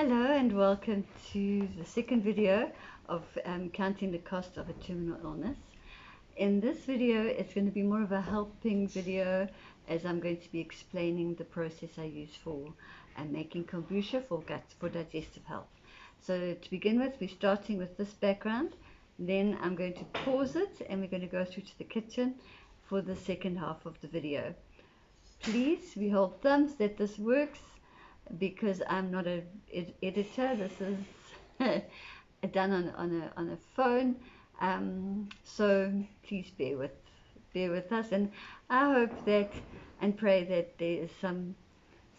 Hello and welcome to the second video of counting the cost of a terminal illness. In this video, it's going to be more of a helping video, as I'm going to be explaining the process I use for making kombucha for digestive health. So to begin with, we're starting with this background. Then I'm going to pause it and we're going to go through to the kitchen for the second half of the video. Please, we hold thumbs that this works, because I'm not an editor. This is done on a phone, so please bear with us, and I hope that and pray that there is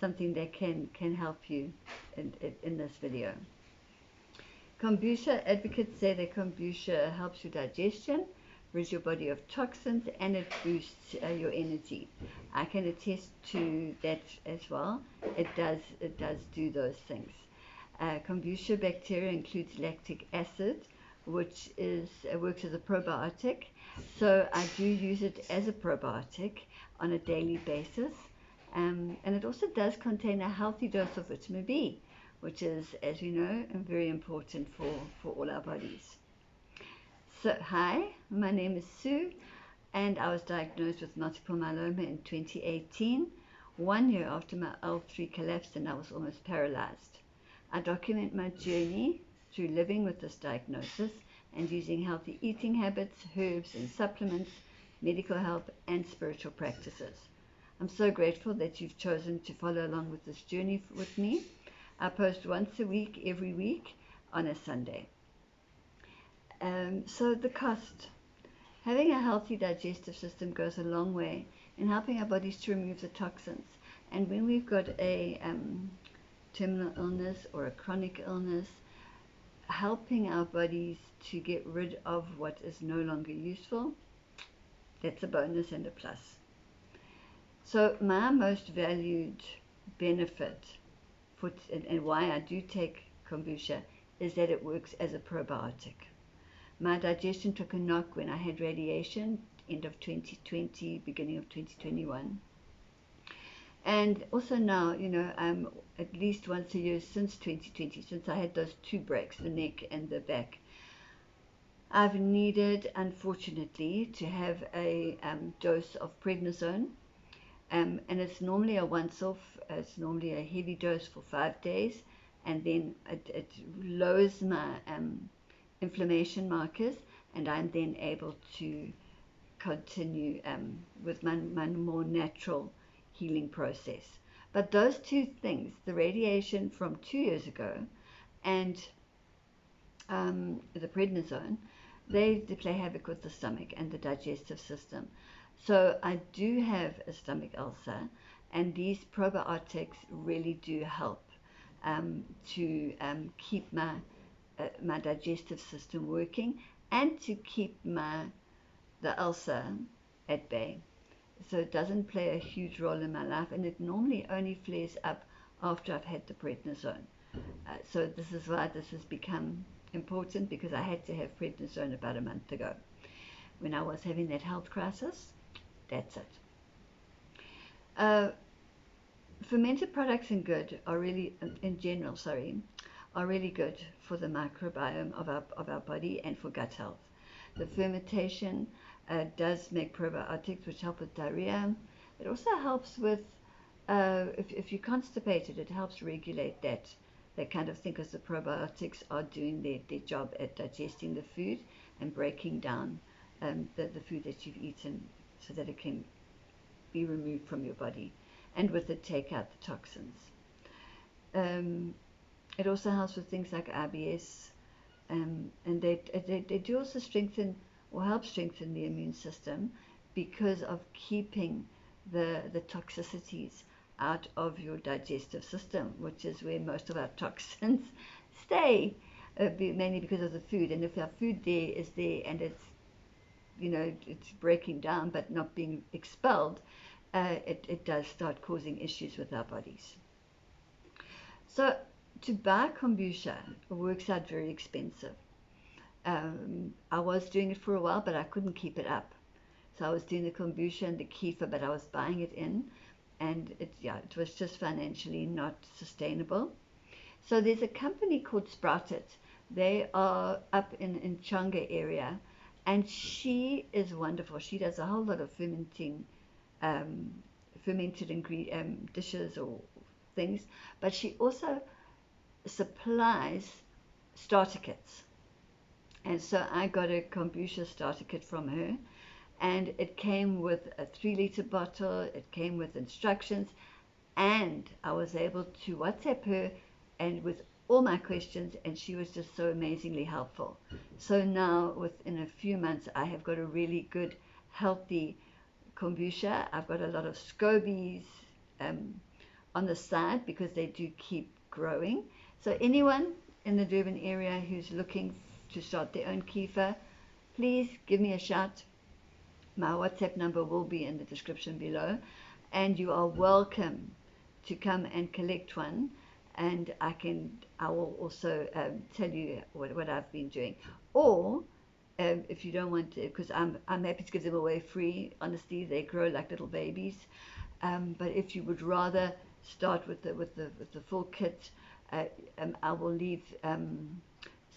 something that can help you in this video. Kombucha advocates say that kombucha helps your digestion, rids your body of toxins, and it boosts your energy. I can attest to that as well. It does do those things. Kombucha bacteria includes lactic acid, which works as a probiotic. So I do use it as a probiotic on a daily basis. And it also does contain a healthy dose of vitamin B, which is, as we know, very important for all our bodies. So, hi, my name is Sue, and I was diagnosed with multiple myeloma in 2018, 1 year after my L3 collapsed and I was almost paralyzed. I document my journey through living with this diagnosis and using healthy eating habits, herbs and supplements, medical help, and spiritual practices. I'm so grateful that you've chosen to follow along with this journey with me. I post once a week, every week, on a Sunday. So the cost. Having a healthy digestive system goes a long way in helping our bodies to remove the toxins. And when we've got a terminal illness or a chronic illness, helping our bodies to get rid of what is no longer useful, that's a bonus and a plus. So my most valued benefit and why I do take kombucha is that it works as a probiotic. My digestion took a knock when I had radiation, end of 2020, beginning of 2021. And also now, at least once a year since 2020, since I had those two breaks, the neck and the back, I've needed, unfortunately, to have a dose of prednisone. And it's normally a once-off, it's normally a heavy dose for 5 days, and then it lowers my inflammation markers, and I'm then able to continue with my more natural healing process. But those two things, the radiation from 2 years ago and the prednisone, they play havoc with the stomach and the digestive system. So I do have a stomach ulcer, and these probiotics really do help to keep my digestive system working and to keep the ulcer at bay. So it doesn't play a huge role in my life, and it normally only flares up after I've had the prednisone. So this is why this has become important, because I had to have prednisone about a month ago when I was having that health crisis. That's it. Fermented products in general are really good for the microbiome of our body and for gut health. The fermentation does make probiotics, which help with diarrhea. It also helps with, if you're constipated, it helps regulate that kind of thing, because the probiotics are doing their job at digesting the food and breaking down the food that you've eaten so that it can be removed from your body, and with it take out the toxins. It also helps with things like IBS, and they do also strengthen or help strengthen the immune system, because of keeping the toxicities out of your digestive system, which is where most of our toxins stay, mainly because of the food. And if our food is there and it's breaking down but not being expelled, it does start causing issues with our bodies. So to buy kombucha works out very expensive. I was doing it for a while, but I couldn't keep it up. So I was doing the kombucha and the kefir, but I was buying it in, and it was just financially not sustainable. So there's a company called Sprouted. They are up in Changa area, and she is wonderful. She does a whole lot of um, fermented dishes or things, but she also supplies starter kits. And so I got a kombucha starter kit from her, and it came with a 3 liter bottle, it came with instructions, and I was able to WhatsApp her and with all my questions, and she was just so amazingly helpful. So now within a few months I have got a really good healthy kombucha. I've got a lot of scobies um, on the side because they do keep growing. So anyone in the Durban area who's looking to start their own kefir, please give me a shout. My WhatsApp number will be in the description below, and you are welcome to come and collect one, and I will also tell you what I've been doing. Or if you don't want to, because I'm happy to give them away free. Honestly, they grow like little babies. But if you would rather start with the full kit, I will leave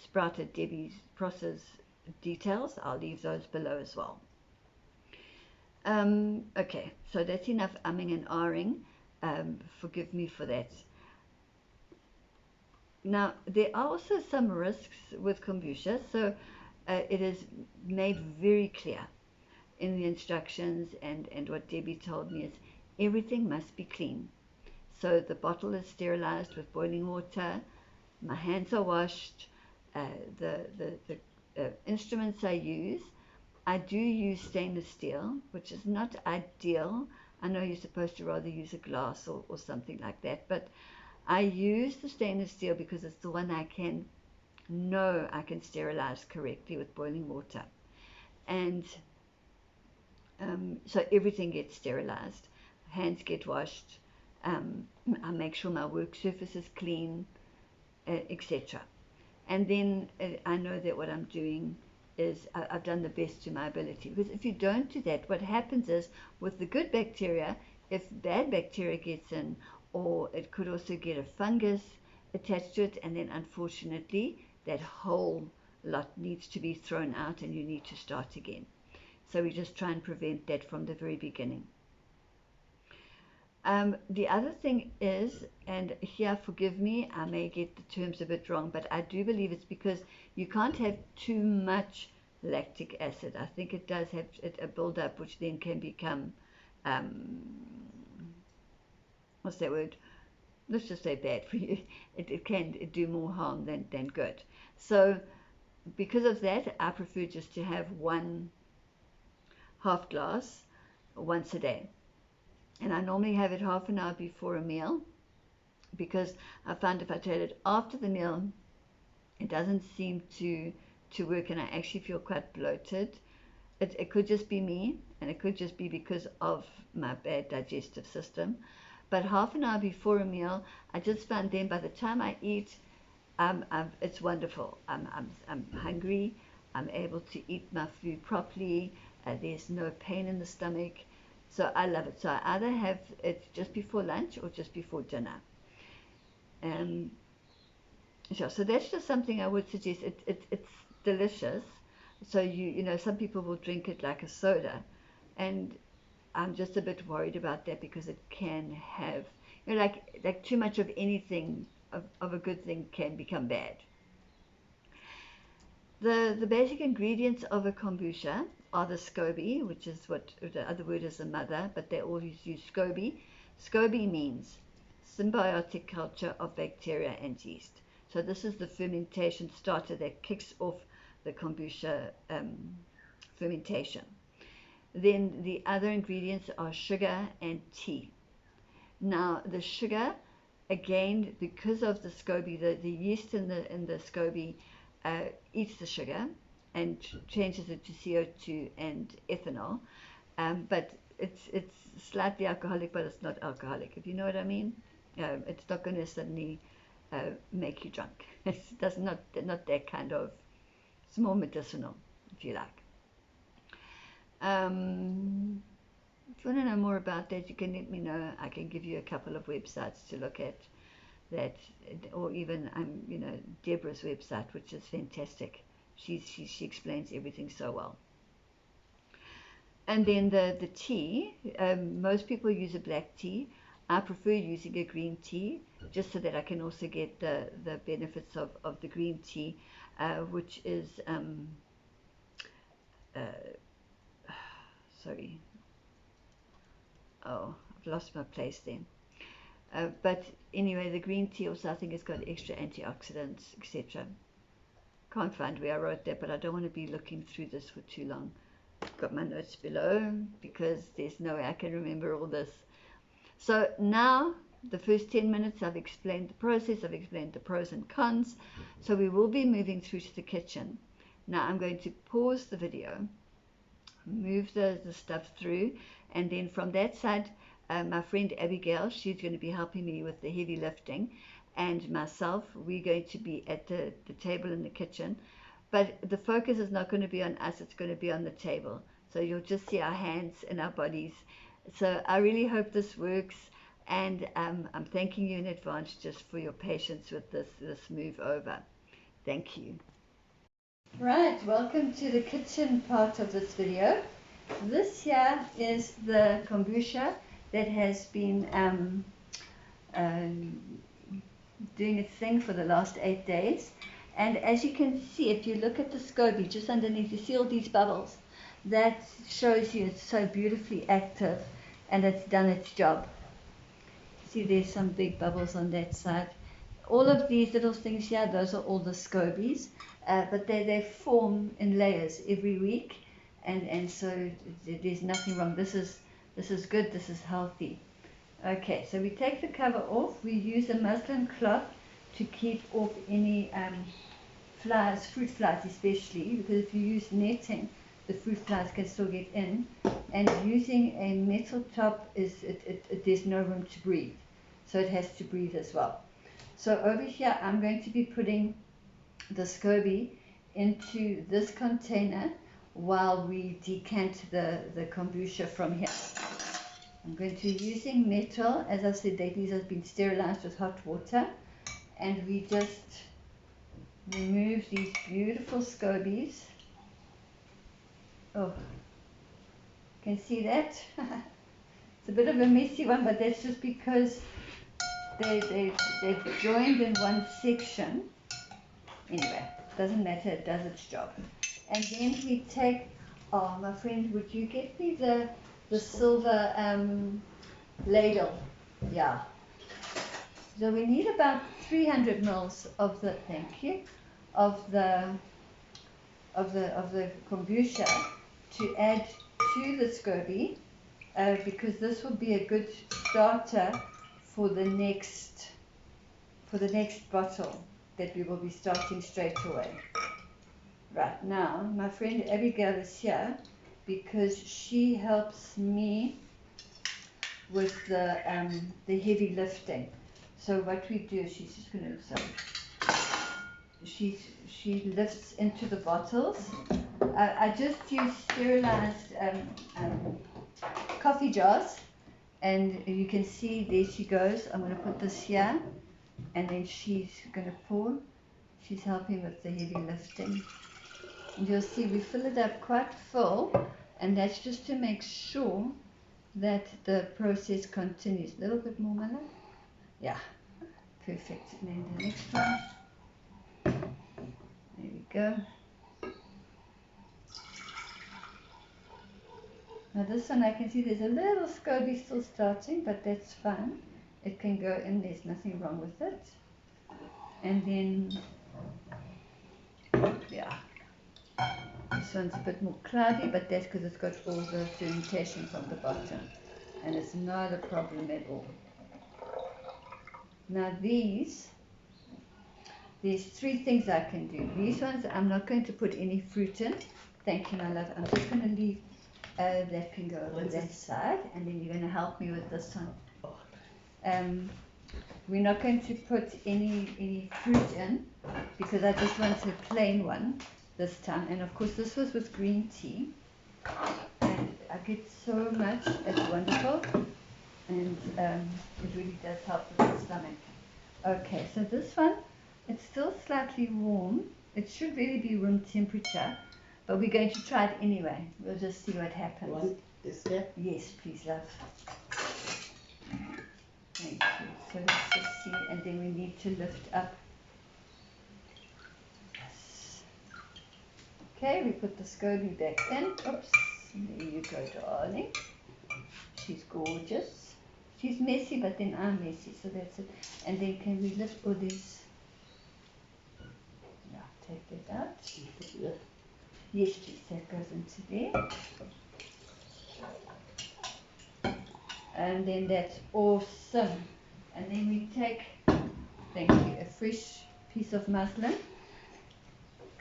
Sprouted Debbie's process details. I'll leave those below as well. Okay, so that's enough umming and ahhing. Forgive me for that. Now, there are also some risks with kombucha, so it is made very clear in the instructions, and what Debbie told me is everything must be clean. So the bottle is sterilized with boiling water, my hands are washed, the instruments I do use stainless steel, which is not ideal. I know you're supposed to rather use a glass or something like that, but I use the stainless steel because it's the one I can sterilize correctly with boiling water. And so everything gets sterilized, hands get washed, I make sure my work surface is clean, etc. And then I know that what I'm doing is I've done the best to my ability. Because if you don't do that, what happens is with the good bacteria, if bad bacteria gets in, or it could also get a fungus attached to it, and then unfortunately that whole lot needs to be thrown out and you need to start again. So we just try and prevent that from the very beginning. The other thing is, and here forgive me, I may get the terms a bit wrong, but I do believe it's because you can't have too much lactic acid. I think it does have a build-up, which then can become, what's that word? Let's just say bad for you. It can do more harm than good. So because of that, I prefer just to have 1/2 glass once a day. And I normally have it half an hour before a meal, because I find if I take it after the meal, it doesn't seem to work, and I actually feel quite bloated. It could just be me, and it could just be because of my bad digestive system. But half an hour before a meal, I just find then by the time I eat, it's wonderful. I'm hungry. I'm able to eat my food properly. There's no pain in the stomach. So I love it. So I either have it just before lunch or just before dinner. So that's just something I would suggest. It's delicious. So you know, some people will drink it like a soda, and I'm just a bit worried about that because it can have, you know, like too much of anything of a good thing can become bad. The basic ingredients of a kombucha are the SCOBY, which is what the other word is the mother, but they always use SCOBY. SCOBY means symbiotic culture of bacteria and yeast. So this is the fermentation starter that kicks off the kombucha fermentation. Then the other ingredients are sugar and tea. Now the sugar, again, because of the SCOBY, the yeast in the SCOBY eats the sugar and changes it to CO2 and ethanol, but it's slightly alcoholic, but it's not alcoholic, if you know what I mean. It's not going to suddenly make you drunk. It's not that kind of, it's more medicinal, if you like. If you want to know more about that, you can let me know. I can give you a couple of websites to look at. that, or even Deborah's website, which is fantastic. She explains everything so well. And then the tea, most people use a black tea. I prefer using a green tea, just so that I can also get the benefits of the green tea, which is sorry, oh, I've lost my place then. But anyway, the green tea also, I think, has got extra antioxidants, etc. Can't find where I wrote that, but I don't want to be looking through this for too long. I've got my notes below because there's no way I can remember all this. So now, the first 10 minutes, I've explained the process, I've explained the pros and cons. So we will be moving through to the kitchen. Now I'm going to pause the video, move the stuff through, and then from that side, my friend Abigail, she's going to be helping me with the heavy lifting, and myself, we're going to be at the table in the kitchen. But the focus is not going to be on us, it's going to be on the table. So you'll just see our hands and our bodies. So I really hope this works, and I'm thanking you in advance just for your patience with this move over. Thank you. Right, welcome to the kitchen part of this video. This here is the kombucha that has been doing its thing for the last 8 days. And as you can see, if you look at the SCOBY just underneath, you see all these bubbles. That shows you it's so beautifully active and it's done its job. See, there's some big bubbles on that side. All of these little things here, those are all the scobies, but they form in layers every week, and so there's nothing wrong. This is good, this is healthy. Okay, so we take the cover off. We use a muslin cloth to keep off any flies, fruit flies especially, because if you use netting, the fruit flies can still get in. And using a metal top, there's no room to breathe, so it has to breathe as well. So over here, I'm going to be putting the SCOBY into this container while we decant the kombucha from here. I'm going to be using metal. As I said, these have been sterilized with hot water, and we just remove these beautiful scobies. Oh, you can see that? It's a bit of a messy one, but that's just because they've joined in one section. Anyway, doesn't matter, it does its job. And then we take, oh, my friend, would you get me the silver ladle? Yeah. So we need about 300 mils of the, thank you, of the kombucha to add to the SCOBY, because this will be a good starter for the next bottle that we will be starting straight away. Right now, my friend Abigail is here because she helps me with the heavy lifting. So what we do, she's just going to, she lifts into the bottles. I just use sterilized coffee jars, and you can see there she goes. I'm going to put this here, and then she's going to pour. She's helping with the heavy lifting. And you'll see we fill it up quite full, and that's just to make sure that the process continues. A little bit more, Mala? Yeah, perfect. And then the next one. There we go. Now this one, I can see there's a little SCOBY still starting, but that's fine. It can go in, there's nothing wrong with it. And then, yeah, this one's a bit more cloudy, but that's because it's got all the fermentation from the bottom, and it's not a problem at all. Now there's 3 things I can do. These ones, I'm not going to put any fruit in. Thank you, my love. I'm just going to leave, that can go over that side, and then you're going to help me with this one. We're not going to put any fruit in because I just want a plain one this time. And of course this was with green tea, and I get so much, it's wonderful, and it really does help with the stomach. Okay, so this one, it's still slightly warm. It should really be room temperature, but we're going to try it anyway. We'll just see what happens. One is there? Yes, please, love. Thank you. So let's just see, and then we need to lift up. Yes. Okay, we put the SCOBY back in. Oops, there you go, darling. She's gorgeous. She's messy, but then I'm messy, so that's it. And then can we lift all these? Yeah, take that out. Yes, please, that goes into there. And then that's awesome. And then we take, thank you, a fresh piece of muslin,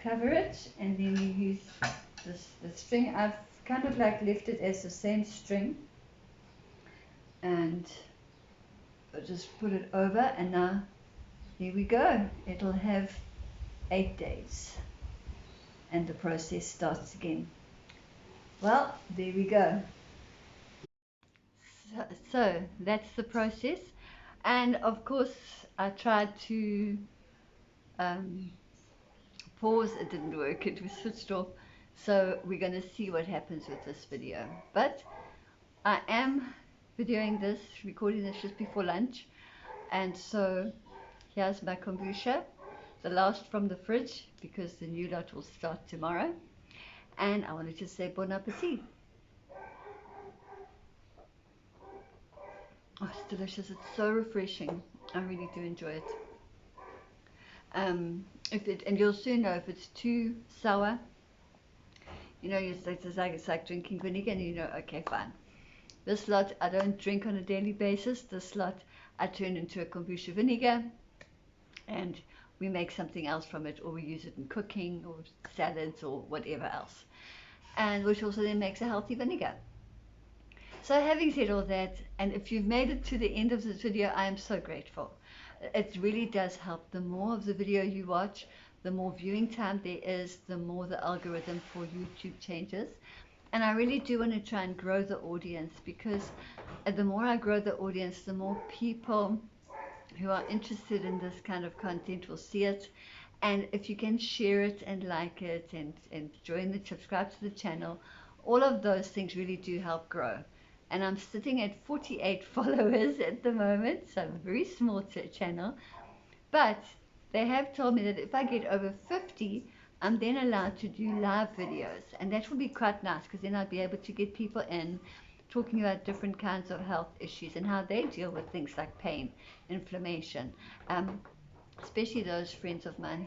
cover it, and then we use the string. I've kind of like left it as the same string, and I'll just put it over, and now here we go. It'll have 8 days, and the process starts again. Well, there we go. So that's the process, and of course I tried to pause. It didn't work, it was switched off, so we're going to see what happens with this video. But I am videoing this, recording this just before lunch, and so here's my kombucha, the last from the fridge, because the new lot will start tomorrow, and I wanted to say bon appetit. Oh, it's delicious. It's so refreshing. I really do enjoy it. And you'll soon know if it's too sour. You know, it's like drinking vinegar, and you know, okay, fine. This lot I don't drink on a daily basis. This lot I turn into a kombucha vinegar, and we make something else from it, or we use it in cooking or salads or whatever else, and which also then makes a healthy vinegar. So having said all that, and if you've made it to the end of this video, I am so grateful. It really does help. The more of the video you watch, the more viewing time there is, the more the algorithm for YouTube changes. And I really do want to try and grow the audience, because the more I grow the audience, the more people who are interested in this kind of content will see it. And if you can share it and like it and subscribe to the channel, all of those things really do help grow. And I'm sitting at 48 followers at the moment, so a very small channel. But they have told me that if I get over 50, I'm then allowed to do live videos. And that will be quite nice, because then I'll be able to get people in talking about different kinds of health issues and how they deal with things like pain, inflammation, especially those friends of mine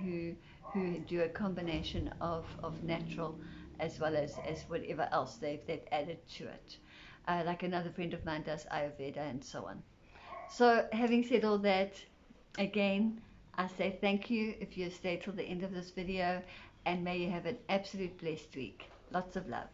who do a combination of natural as well as whatever else they've added to it. Like another friend of mine does Ayurveda and so on. So having said all that, again, I say thank you if you stay till the end of this video, and may you have an absolute blessed week. Lots of love.